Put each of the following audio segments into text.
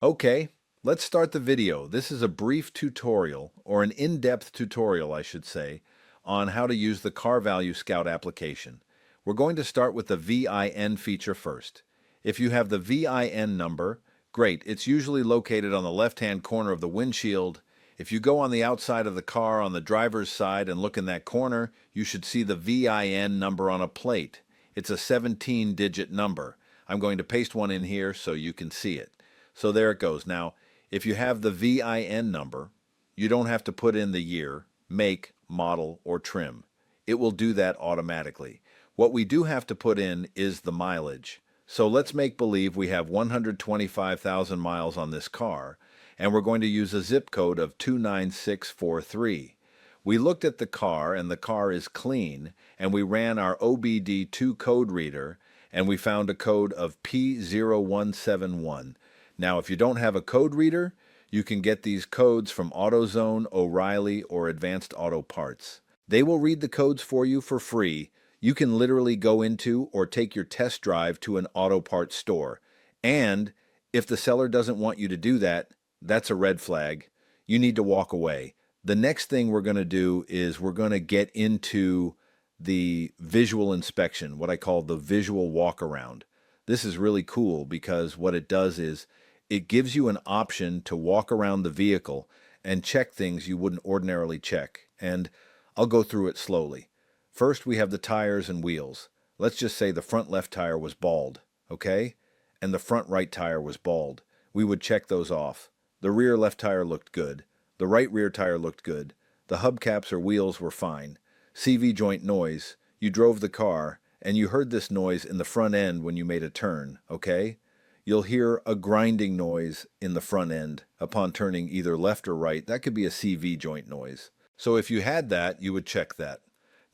Okay, let's start the video. This is a brief tutorial, or an in-depth tutorial, I should say, on how to use the CarValueSCout application. We're going to start with the VIN feature first. If you have the VIN number, great. It's usually located on the left-hand corner of the windshield. If you go on the outside of the car on the driver's side and look in that corner, you should see the VIN number on a plate. It's a 17-digit number. I'm going to paste one in here so you can see it. So there it goes. Now, if you have the VIN number, you don't have to put in the year, make, model, or trim. It will do that automatically. What we do have to put in is the mileage. So let's make believe we have 125,000 miles on this car, and we're going to use a zip code of 29643. We looked at the car, and the car is clean, and we ran our OBD2 code reader, and we found a code of P0171. Now, if you don't have a code reader, you can get these codes from AutoZone, O'Reilly, or Advanced Auto Parts. They will read the codes for you for free. You can literally go into or take your test drive to an auto parts store. And if the seller doesn't want you to do that, that's a red flag. You need to walk away. The next thing we're going to do is we're going to get into the visual inspection, what I call the visual walk around. This is really cool because what it does is it gives you an option to walk around the vehicle and check things you wouldn't ordinarily check. And I'll go through it slowly. First, we have the tires and wheels. Let's just say the front left tire was bald, okay? And the front right tire was bald. We would check those off. The rear left tire looked good. The right rear tire looked good. The hubcaps or wheels were fine. CV joint noise. You drove the car, and you heard this noise in the front end when you made a turn, okay? You'll hear a grinding noise in the front end upon turning either left or right. That could be a CV joint noise. So if you had that, you would check that.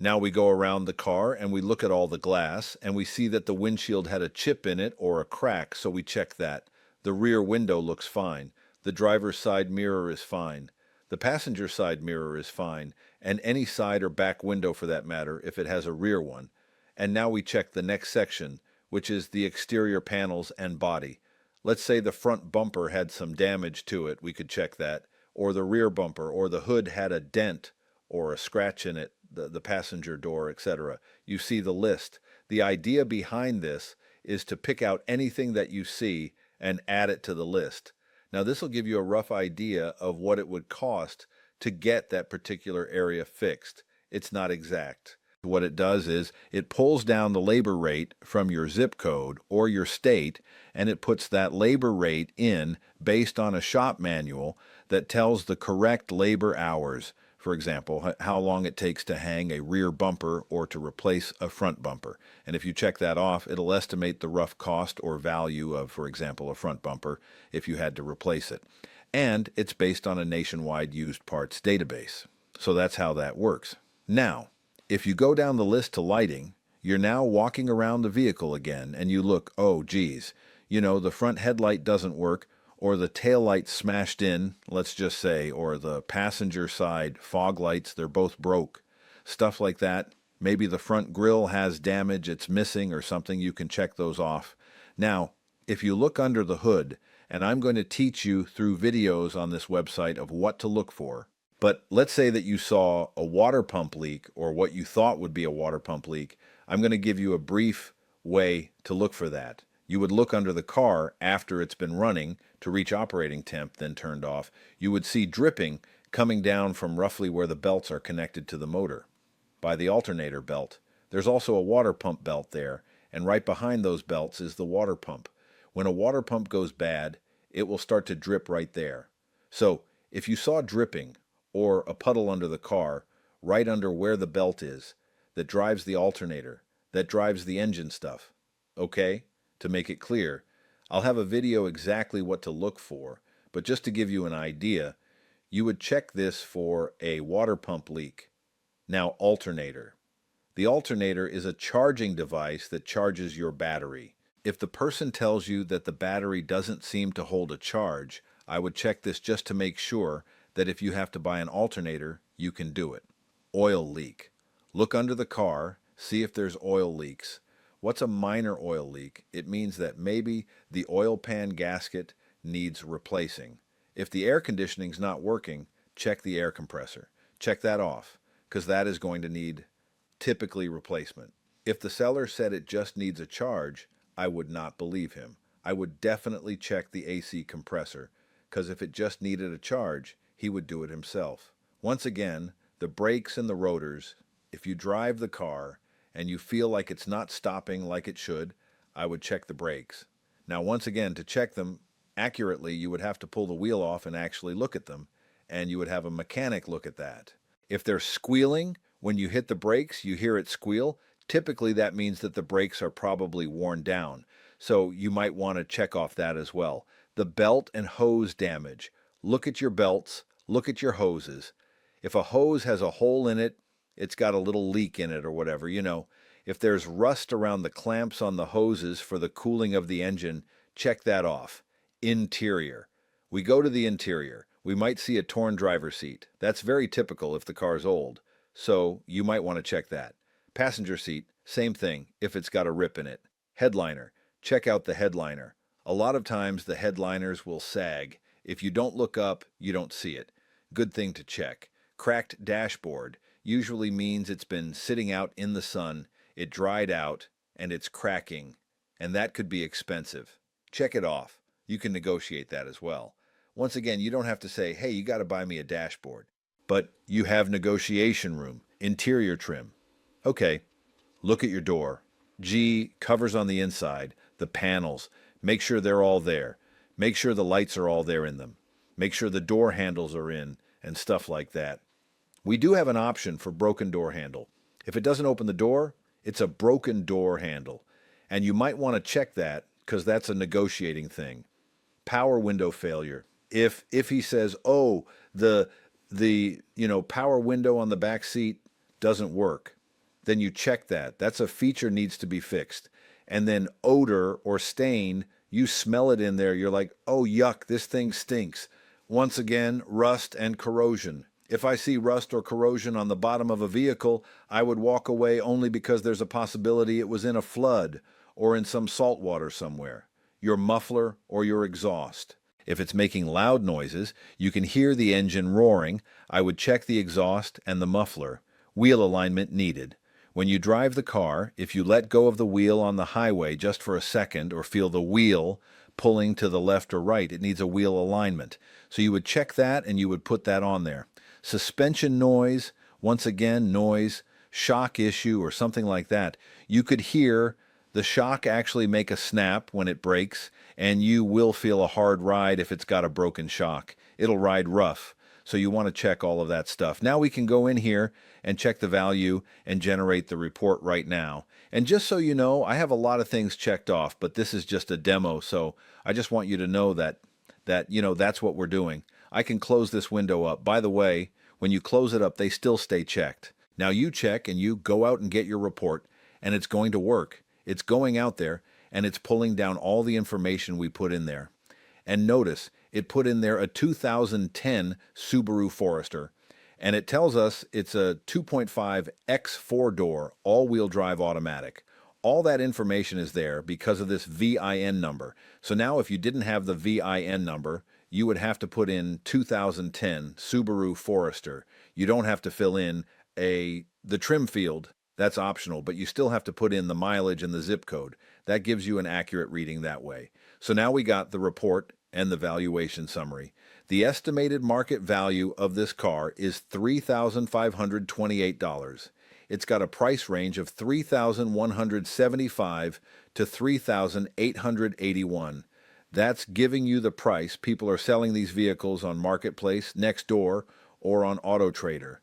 Now we go around the car and we look at all the glass and we see that the windshield had a chip in it or a crack, so we check that. The rear window looks fine. The driver's side mirror is fine. The passenger side mirror is fine, and any side or back window for that matter if it has a rear one. And now we check the next section, which is the exterior panels and body. Let's say the front bumper had some damage to it, we could check that, or the rear bumper, or the hood had a dent or a scratch in it, the passenger door, etc. You see the list. The idea behind this is to pick out anything that you see and add it to the list. Now this will give you a rough idea of what it would cost to get that particular area fixed. It's not exact. What it does is it pulls down the labor rate from your zip code or your state, and it puts that labor rate in based on a shop manual that tells the correct labor hours. For example, how long it takes to hang a rear bumper or to replace a front bumper. And if you check that off, it'll estimate the rough cost or value of, for example, a front bumper if you had to replace it. And it's based on a nationwide used parts database. So that's how that works. Now, if you go down the list to lighting, you're now walking around the vehicle again and you look, oh geez, the front headlight doesn't work, or the tail light smashed in, let's just say, or the passenger side fog lights, they're both broke. Stuff like that. Maybe the front grille has damage, it's missing or something, you can check those off. Now, if you look under the hood, and I'm going to teach you through videos on this website of what to look for, but let's say that you saw a water pump leak or what you thought would be a water pump leak. I'm going to give you a brief way to look for that. You would look under the car after it's been running to reach operating temp, then turned off. You would see dripping coming down from roughly where the belts are connected to the motor, by the alternator belt. There's also a water pump belt there, and right behind those belts is the water pump. When a water pump goes bad, it will start to drip right there. So if you saw dripping or a puddle under the car, right under where the belt is, that drives the alternator, that drives the engine stuff, okay? To make it clear, I'll have a video exactly what to look for, but just to give you an idea, you would check this for a water pump leak. Now, alternator. The alternator is a charging device that charges your battery. If the person tells you that the battery doesn't seem to hold a charge, I would check this just to make sure that if you have to buy an alternator, you can do it. Oil leak. Look under the car, see if there's oil leaks. What's a minor oil leak? It means that maybe the oil pan gasket needs replacing. If the air conditioning's not working, check the air compressor. Check that off, because that is going to need typically replacement. If the seller said it just needs a charge, I would not believe him. I would definitely check the AC compressor, because if it just needed a charge, he would do it himself. Once again, the brakes and the rotors, if you drive the car and you feel like it's not stopping like it should, I would check the brakes. Now, once again, to check them accurately, you would have to pull the wheel off and actually look at them, and you would have a mechanic look at that. If they're squealing, when you hit the brakes, you hear it squeal, typically that means that the brakes are probably worn down. So you might want to check off that as well. The belt and hose damage. Look at your belts, look at your hoses. If a hose has a hole in it, it's got a little leak in it or whatever, If there's rust around the clamps on the hoses for the cooling of the engine, check that off. Interior. We go to the interior. We might see a torn driver's seat. That's very typical if the car's old, so you might want to check that. Passenger seat, same thing if it's got a rip in it. Headliner. Check out the headliner. A lot of times the headliners will sag. If you don't look up, you don't see it. Good thing to check. Cracked dashboard usually means it's been sitting out in the sun, it dried out, and it's cracking, and that could be expensive. Check it off. You can negotiate that as well. Once again, you don't have to say, hey, you got to buy me a dashboard. But you have negotiation room. Interior trim. Okay, look at your door. Gee, covers on the inside, the panels. Make sure they're all there. Make sure the lights are all there in them. Make sure the door handles are in and stuff like that. We do have an option for broken door handle. If it doesn't open the door, it's a broken door handle. And you might want to check that because that's a negotiating thing. Power window failure. If he says, oh, the power window on the back seat doesn't work, then you check that. That's a feature needs to be fixed. And then odor or stain, you smell it in there. You're like, oh, yuck, this thing stinks. Once again, rust and corrosion. If I see rust or corrosion on the bottom of a vehicle, I would walk away only because there's a possibility it was in a flood or in some salt water somewhere. Your muffler or your exhaust. If it's making loud noises, you can hear the engine roaring. I would check the exhaust and the muffler. Wheel alignment needed. When you drive the car, if you let go of the wheel on the highway just for a second or feel the wheel pulling to the left or right, it needs a wheel alignment. So you would check that and you would put that on there. Suspension noise, once again, noise, shock issue or something like that. You could hear the shock actually make a snap when it breaks, and you will feel a hard ride if it's got a broken shock. It'll ride rough. So you want to check all of that stuff. Now we can go in here and check the value and generate the report right now. And just so you know, I have a lot of things checked off, but this is just a demo, so I just want you to know that that's what we're doing. I can close this window up. By the way, when you close it up, they still stay checked. Now you check and you go out and get your report, and it's going to work. It's going out there, and it's pulling down all the information we put in there. And notice, it put in there a 2010 Subaru Forester, and it tells us it's a 2.5 X4-door all-wheel drive automatic. All that information is there because of this VIN number. So now if you didn't have the VIN number, you would have to put in 2010 Subaru Forester. You don't have to fill in the trim field. That's optional, but you still have to put in the mileage and the zip code. That gives you an accurate reading that way. So now we got the report and the valuation summary. The estimated market value of this car is $3,528. It's got a price range of $3,175 to $3,881. That's giving you the price people are selling these vehicles on Marketplace, Nextdoor, or on AutoTrader.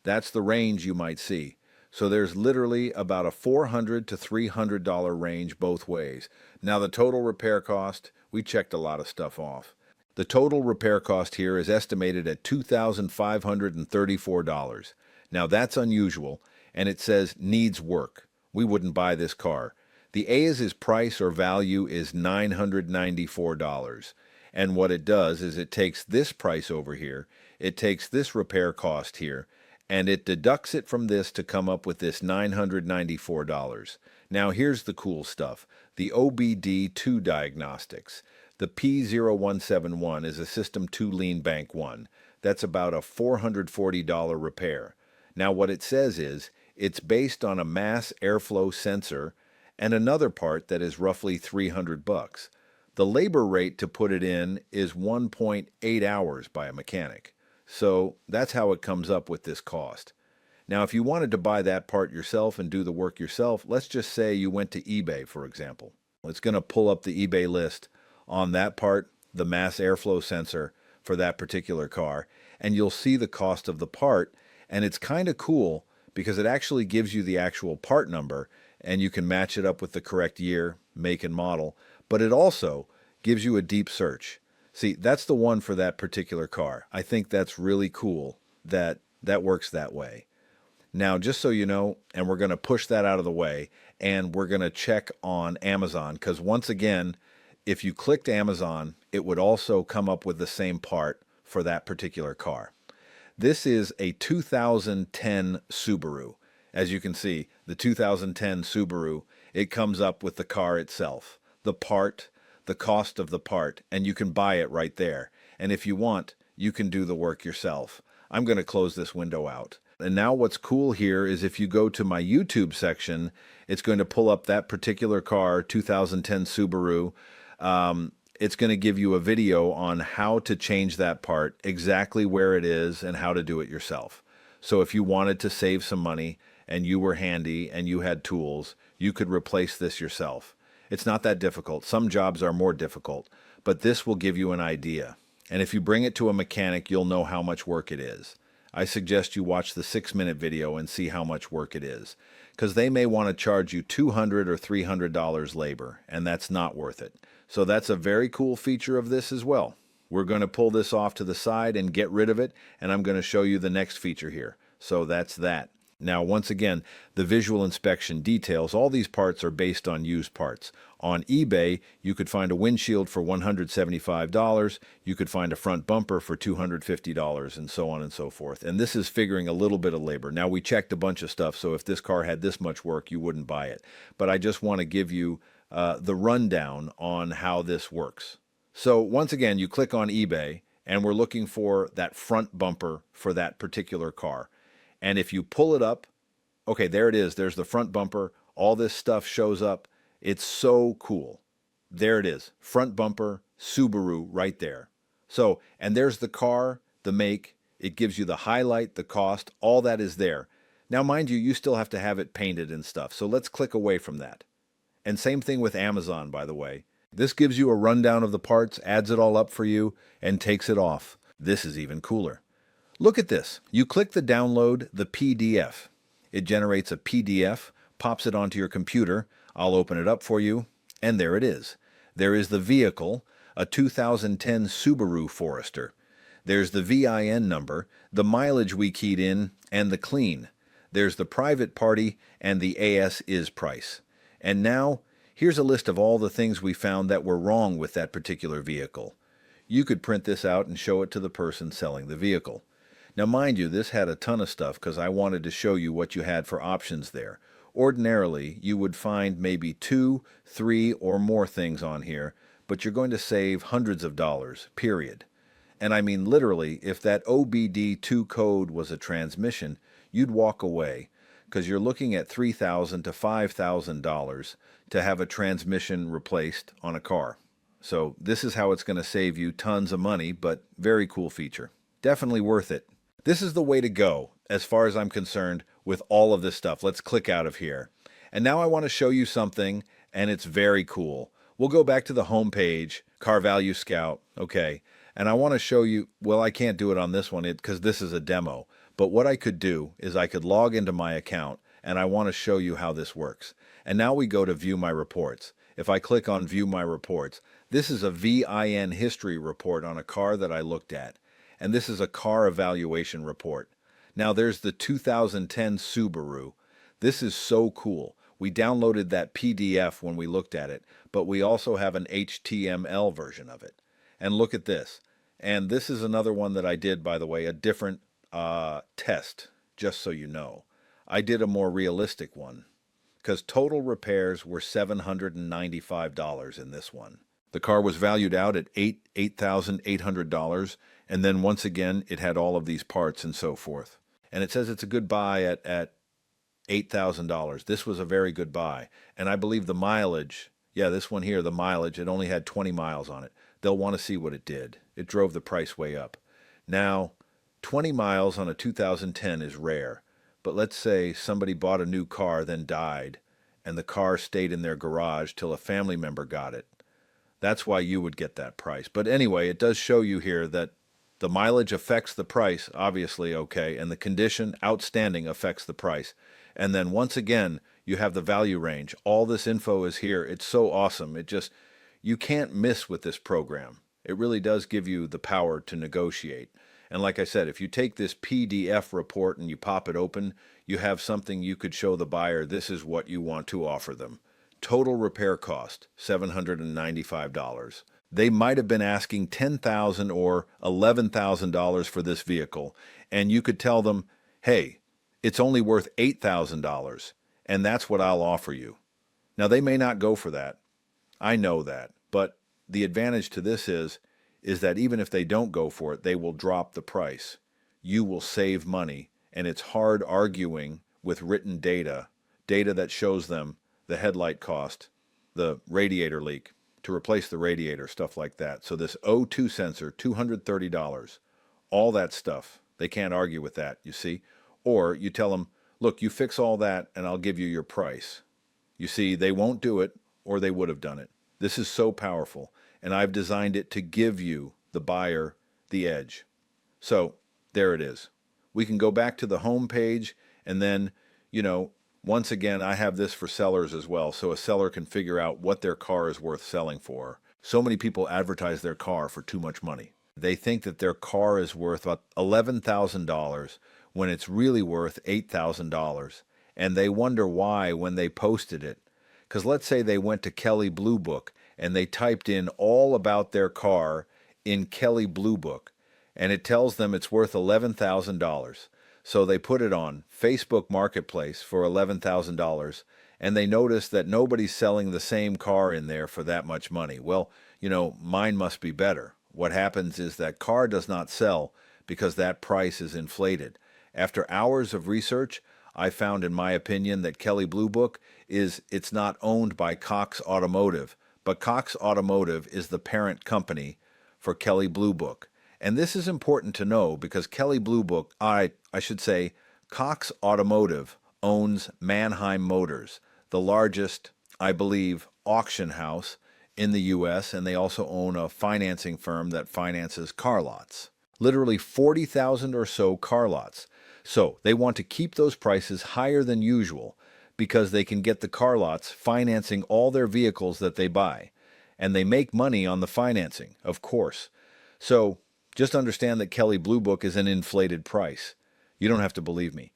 That's the range you might see. So there's literally about a $400 to $300 range both ways. Now the total repair cost, we checked a lot of stuff off. The total repair cost here is estimated at $2,534. Now that's unusual, and it says needs work. We wouldn't buy this car. The AS's price or value is $994. And what it does is it takes this price over here, it takes this repair cost here, and it deducts it from this to come up with this $994. Now here's the cool stuff, the OBD2 diagnostics. The P0171 is a System 2 Lean Bank 1. That's about a $440 repair. Now what it says is, it's based on a mass airflow sensor and another part that is roughly $300. The labor rate to put it in is 1.8 hours by a mechanic. So that's how it comes up with this cost. Now, if you wanted to buy that part yourself and do the work yourself, let's just say you went to eBay, for example. It's going to pull up the eBay list on that part, the mass airflow sensor for that particular car, and you'll see the cost of the part, and it's kind of cool because it actually gives you the actual part number, and you can match it up with the correct year, make, and model, but it also gives you a deep search. See, that's the one for that particular car. I think that's really cool that that works that way. Now, just so you know, and we're going to push that out of the way, and we're going to check on Amazon, because once again, if you clicked Amazon, it would also come up with the same part for that particular car. This is a 2010 Subaru. As you can see, the 2010 Subaru, it comes up with the car itself, the part, the cost of the part, and you can buy it right there. And if you want, you can do the work yourself. I'm going to close this window out. And now what's cool here is if you go to my YouTube section, it's going to pull up that particular car, 2010 Subaru. It's going to give you a video on how to change that part, exactly where it is, and how to do it yourself. So if you wanted to save some money and you were handy and you had tools, you could replace this yourself. It's not that difficult. Some jobs are more difficult, but this will give you an idea. And if you bring it to a mechanic, you'll know how much work it is. I suggest you watch the 6-minute video and see how much work it is, because they may want to charge you $200 or $300 labor, and that's not worth it. So that's a very cool feature of this as well. We're going to pull this off to the side and get rid of it, and I'm going to show you the next feature here. So that's that. Now, once again, the visual inspection details, all these parts are based on used parts. On eBay, you could find a windshield for $175, you could find a front bumper for $250, and so on and so forth. And this is figuring a little bit of labor. Now, we checked a bunch of stuff, so if this car had this much work, you wouldn't buy it. But I just want to give you the rundown on how this works. So once again, you click on eBay, and we're looking for that front bumper for that particular car. And if you pull it up, okay, there it is. There's the front bumper. All this stuff shows up. It's so cool. There it is. Front bumper, Subaru right there. So, and there's the car, the make. It gives you the highlight, the cost. All that is there. Now, mind you, you still have to have it painted and stuff. So let's click away from that. And same thing with Amazon, by the way. This gives you a rundown of the parts, adds it all up for you, and takes it off. This is even cooler. Look at this. You click the download the PDF. It generates a PDF, pops it onto your computer. I'll open it up for you, and there it is. There is the vehicle, a 2010 Subaru Forester. There's the VIN number, the mileage we keyed in, and the clean. There's the private party and the AS is price. And now, here's a list of all the things we found that were wrong with that particular vehicle. You could print this out and show it to the person selling the vehicle. Now, mind you, this had a ton of stuff because I wanted to show you what you had for options there. Ordinarily, you would find maybe 2, 3, or more things on here, but you're going to save hundreds of dollars, period. And I mean literally, if that OBD2 code was a transmission, you'd walk away because you're looking at $3,000 to $5,000 to have a transmission replaced on a car. So this is how it's going to save you tons of money, but very cool feature. Definitely worth it. This is the way to go, as far as I'm concerned, with all of this stuff. Let's click out of here. And now I want to show you something, and it's very cool. We'll go back to the home page, CarValueSCout, okay, and I want to show you, well, I can't do it on this one because this is a demo, but what I could do is I could log into my account, and I want to show you how this works. And now we go to View My Reports. If I click on View My Reports, this is a VIN history report on a car that I looked at. And this is a car evaluation report. Now there's the 2010 Subaru. This is so cool. We downloaded that PDF when we looked at it, but we also have an HTML version of it. And look at this. And this is another one that I did, by the way, a different test, just so you know. I did a more realistic one because total repairs were $795 in this one. The car was valued out at $8,800, and then once again, it had all of these parts and so forth. And it says it's a good buy at $8,000. This was a very good buy. And I believe the mileage, yeah, this one here, the mileage, it only had 20 miles on it. They'll want to see what it did. It drove the price way up. Now, 20 miles on a 2010 is rare. But let's say somebody bought a new car, then died, and the car stayed in their garage till a family member got it. That's why you would get that price. But anyway, it does show you here that the mileage affects the price, obviously, okay, and the condition, outstanding, affects the price. And then once again, you have the value range. All this info is here. It's so awesome. You can't miss with this program. It really does give you the power to negotiate. And like I said, if you take this PDF report and you pop it open, you have something you could show the buyer, this is what you want to offer them. Total repair cost, $795. They might have been asking $10,000 or $11,000 for this vehicle, and you could tell them, hey, it's only worth $8,000, and that's what I'll offer you. Now, they may not go for that. I know that, but the advantage to this is that even if they don't go for it, they will drop the price. You will save money, and it's hard arguing with written data that shows them the headlight cost, the radiator leak, to replace the radiator, stuff like that. So this O2 sensor, $230, all that stuff, they can't argue with that, you see? Or you tell them, look, you fix all that and I'll give you your price. You see, they won't do it, or they would have done it. This is so powerful, and I've designed it to give you, the buyer, the edge. So there it is. We can go back to the home page, and then, once again, I have this for sellers as well, so a seller can figure out what their car is worth selling for. So many people advertise their car for too much money. They think that their car is worth about $11,000 when it's really worth $8,000, and they wonder why when they posted it. Because let's say they went to Kelley Blue Book and they typed in all about their car in Kelley Blue Book, and it tells them it's worth $11,000. So they put it on Facebook Marketplace for $11,000, and they notice that nobody's selling the same car in there for that much money. Well, mine must be better. What happens is that car does not sell because that price is inflated. After hours of research, I found, in my opinion, that Kelley Blue Book it's not owned by Cox Automotive, but Cox Automotive is the parent company for Kelley Blue Book. And this is important to know because Kelley Blue Book, I should say, Cox Automotive owns Mannheim Motors, the largest, I believe, auction house in the U.S., and they also own a financing firm that finances car lots. Literally 40,000 or so car lots. So they want to keep those prices higher than usual because they can get the car lots financing all their vehicles that they buy. And they make money on the financing, of course. So just understand that Kelley Blue Book is an inflated price. You don't have to believe me.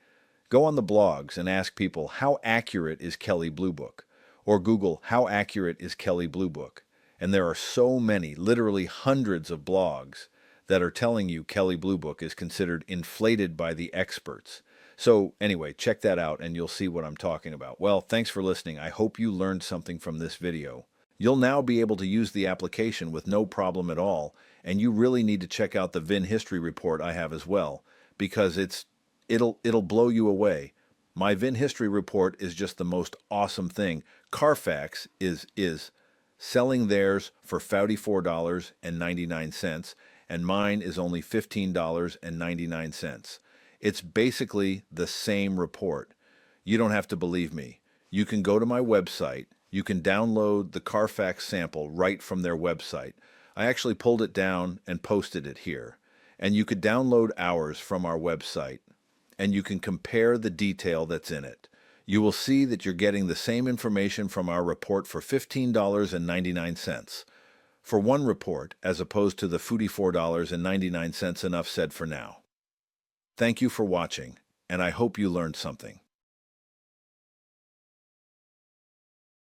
Go on the blogs and ask people, how accurate is Kelley Blue Book? Or Google, how accurate is Kelley Blue Book? And there are so many, literally hundreds of blogs that are telling you Kelley Blue Book is considered inflated by the experts. So anyway, check that out and you'll see what I'm talking about. Well, thanks for listening. I hope you learned something from this video. You'll now be able to use the application with no problem at all, and you really need to check out the VIN history report I have as well, because it'll blow you away. My VIN history report is just the most awesome thing. Carfax is selling theirs for $44.99, and mine is only $15.99. It's basically the same report. You don't have to believe me. You can go to my website. You can download the Carfax sample right from their website. I actually pulled it down and posted it here. And you could download ours from our website, and you can compare the detail that's in it. You will see that you're getting the same information from our report for $15.99 for one report, as opposed to the $44.99. Enough said for now. Thank you for watching, and I hope you learned something.